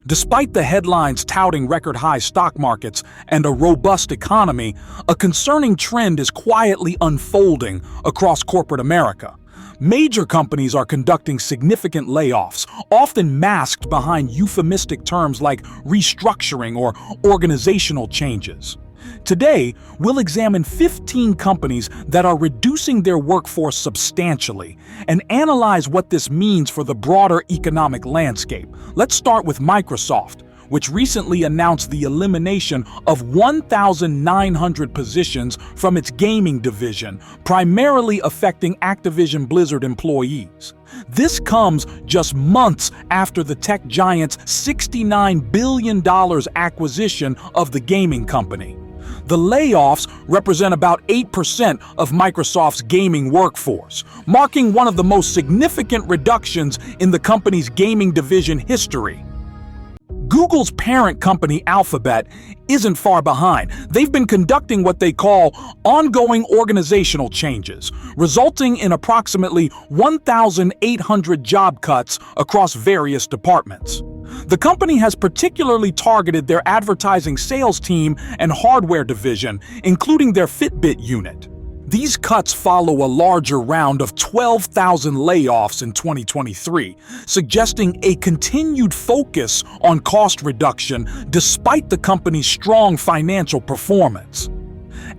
Despite the headlines touting record-high stock markets and a robust economy, a concerning trend is quietly unfolding across corporate America. Major companies are conducting significant layoffs, often masked behind euphemistic terms like restructuring or organizational changes. Today, we'll examine 15 companies that are reducing their workforce substantially and analyze what this means for the broader economic landscape. Let's start with Microsoft, which recently announced the elimination of 1,900 positions from its gaming division, primarily affecting Activision Blizzard employees. This comes just months after the tech giant's $69 billion acquisition of the gaming company. The layoffs represent about 8% of Microsoft's gaming workforce, marking one of the most significant reductions in the company's gaming division history. Google's parent company Alphabet isn't far behind. They've been conducting what they call ongoing organizational changes, resulting in approximately 1,800 job cuts across various departments. The company has particularly targeted their advertising sales team and hardware division, including their Fitbit unit. These cuts follow a larger round of 12,000 layoffs in 2023, suggesting a continued focus on cost reduction despite the company's strong financial performance.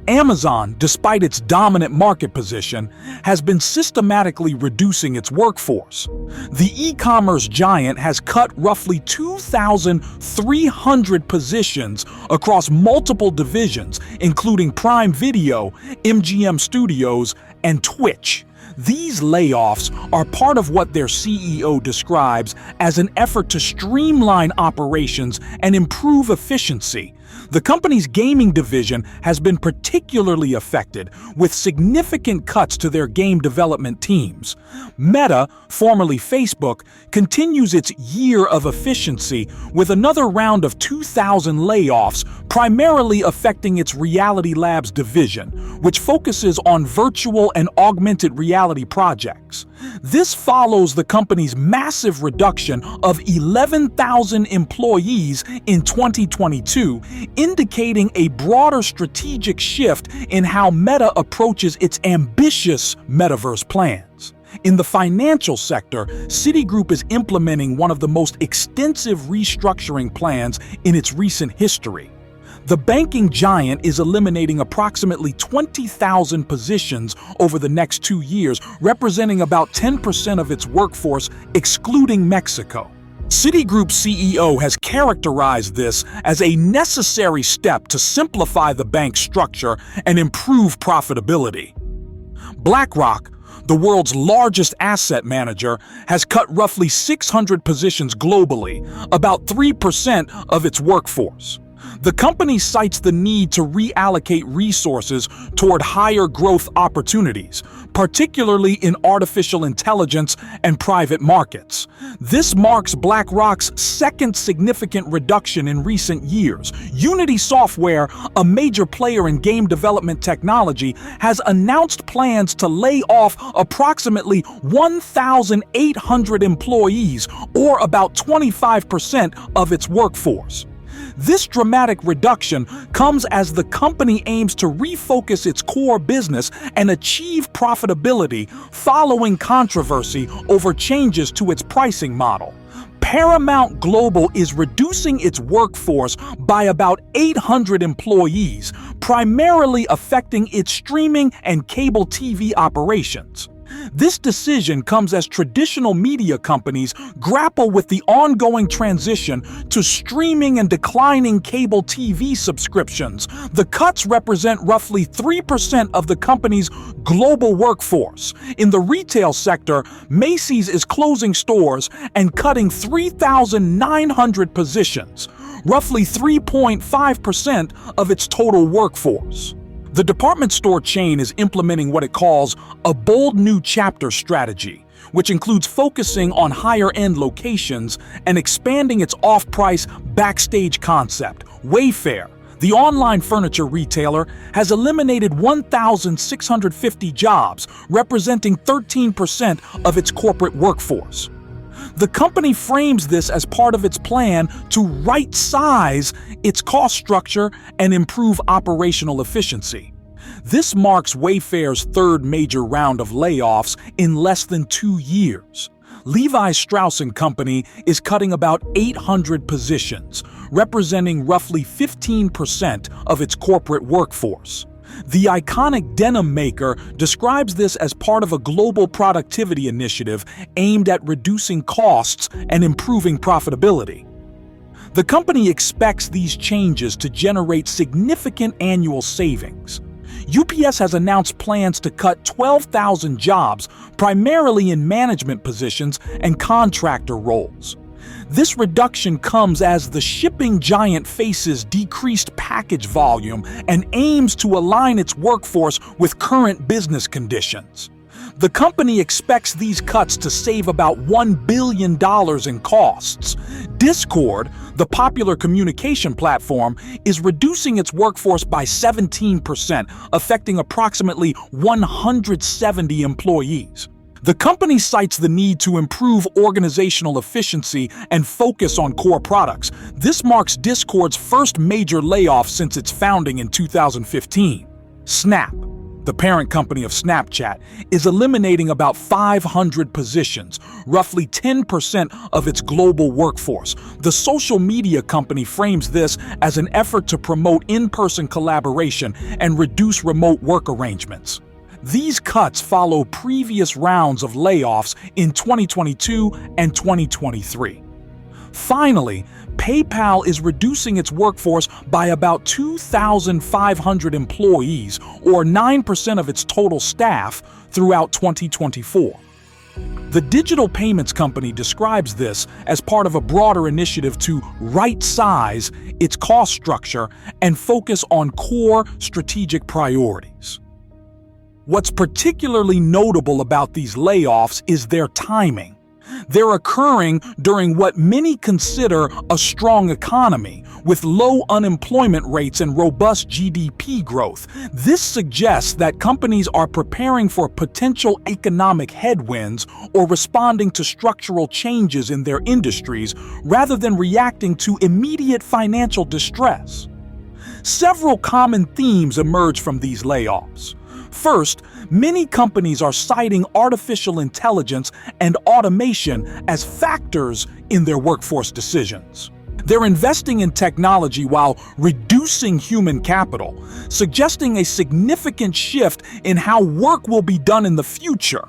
Amazon, despite its dominant market position, has been systematically reducing its workforce. The e-commerce giant has cut roughly 2,300 positions across multiple divisions, including Prime Video, MGM Studios, and Twitch. These layoffs are part of what their CEO describes as an effort to streamline operations and improve efficiency. The company's gaming division has been particularly affected, with significant cuts to their game development teams. Meta, formerly Facebook, continues its year of efficiency with another round of 2,000 layoffs, primarily affecting its Reality Labs division, which focuses on virtual and augmented reality projects. This follows the company's massive reduction of 11,000 employees in 2022, indicating a broader strategic shift in how Meta approaches its ambitious metaverse plans. In the financial sector, Citigroup is implementing one of the most extensive restructuring plans in its recent history. The banking giant is eliminating approximately 20,000 positions over the next 2 years, representing about 10% of its workforce, excluding Mexico. Citigroup's CEO has characterized this as a necessary step to simplify the bank's structure and improve profitability. BlackRock, the world's largest asset manager, has cut roughly 600 positions globally, about 3% of its workforce. The company cites the need to reallocate resources toward higher growth opportunities, particularly in artificial intelligence and private markets. This marks BlackRock's second significant reduction in recent years. Unity Software, a major player in game development technology, has announced plans to lay off approximately 1,800 employees, or about 25% of its workforce. This dramatic reduction comes as the company aims to refocus its core business and achieve profitability following controversy over changes to its pricing model. Paramount Global is reducing its workforce by about 800 employees, primarily affecting its streaming and cable TV operations. This decision comes as traditional media companies grapple with the ongoing transition to streaming and declining cable TV subscriptions. The cuts represent roughly 3% of the company's global workforce. In the retail sector, Macy's is closing stores and cutting 3,900 positions, roughly 3.5% of its total workforce. The department store chain is implementing what it calls a bold new chapter strategy, which includes focusing on higher-end locations and expanding its off-price backstage concept. Wayfair, the online furniture retailer, has eliminated 1,650 jobs, representing 13% of its corporate workforce. The company frames this as part of its plan to right-size its cost structure and improve operational efficiency. This marks Wayfair's third major round of layoffs in less than 2 years. Levi Strauss & Company is cutting about 800 positions, representing roughly 15% of its corporate workforce. The iconic denim maker describes this as part of a global productivity initiative aimed at reducing costs and improving profitability. The company expects these changes to generate significant annual savings. UPS has announced plans to cut 12,000 jobs, primarily in management positions and contractor roles. This reduction comes as the shipping giant faces decreased package volume and aims to align its workforce with current business conditions. The company expects these cuts to save about $1 billion in costs. Discord, the popular communication platform, is reducing its workforce by 17%, affecting approximately 170 employees. The company cites the need to improve organizational efficiency and focus on core products. This marks Discord's first major layoff since its founding in 2015. Snap, the parent company of Snapchat, is eliminating about 500 positions, roughly 10% of its global workforce. The social media company frames this as an effort to promote in-person collaboration and reduce remote work arrangements. These cuts follow previous rounds of layoffs in 2022 and 2023. Finally, PayPal is reducing its workforce by about 2,500 employees, or 9% of its total staff, throughout 2024. The digital payments company describes this as part of a broader initiative to right-size its cost structure and focus on core strategic priorities. What's particularly notable about these layoffs is their timing. They're occurring during what many consider a strong economy, with low unemployment rates and robust GDP growth. This suggests that companies are preparing for potential economic headwinds or responding to structural changes in their industries rather than reacting to immediate financial distress. Several common themes emerge from these layoffs. First, many companies are citing artificial intelligence and automation as factors in their workforce decisions. They're investing in technology while reducing human capital, suggesting a significant shift in how work will be done in the future.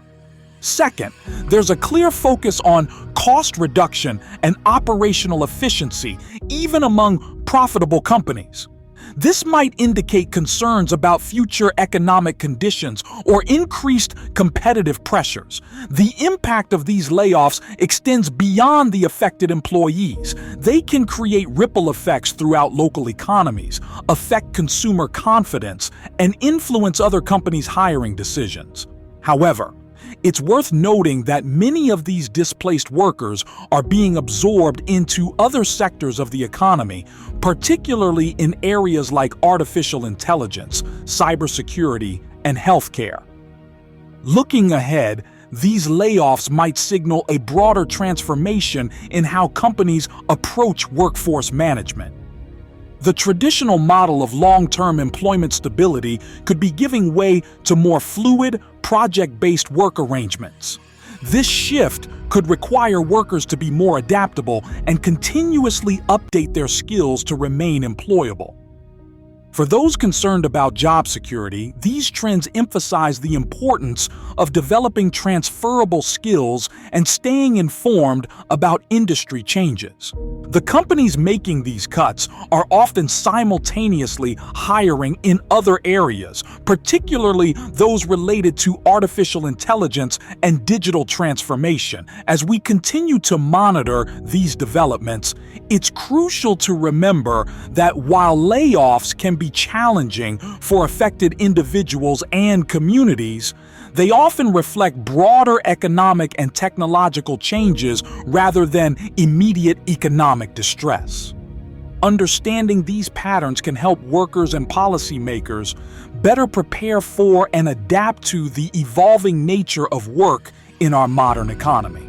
Second, there's a clear focus on cost reduction and operational efficiency, even among profitable companies. This might indicate concerns about future economic conditions or increased competitive pressures. The impact of these layoffs extends beyond the affected employees. They can create ripple effects throughout local economies, affect consumer confidence, and influence other companies' hiring decisions. However, it's worth noting that many of these displaced workers are being absorbed into other sectors of the economy, particularly in areas like artificial intelligence, cybersecurity, and healthcare. Looking ahead, these layoffs might signal a broader transformation in how companies approach workforce management. The traditional model of long-term employment stability could be giving way to more fluid, project-based work arrangements. This shift could require workers to be more adaptable and continuously update their skills to remain employable. For those concerned about job security, these trends emphasize the importance of developing transferable skills and staying informed about industry changes. The companies making these cuts are often simultaneously hiring in other areas, particularly those related to artificial intelligence and digital transformation. As we continue to monitor these developments, it's crucial to remember that while layoffs can be challenging for affected individuals and communities, they often reflect broader economic and technological changes rather than immediate economic distress. Understanding these patterns can help workers and policymakers better prepare for and adapt to the evolving nature of work in our modern economy.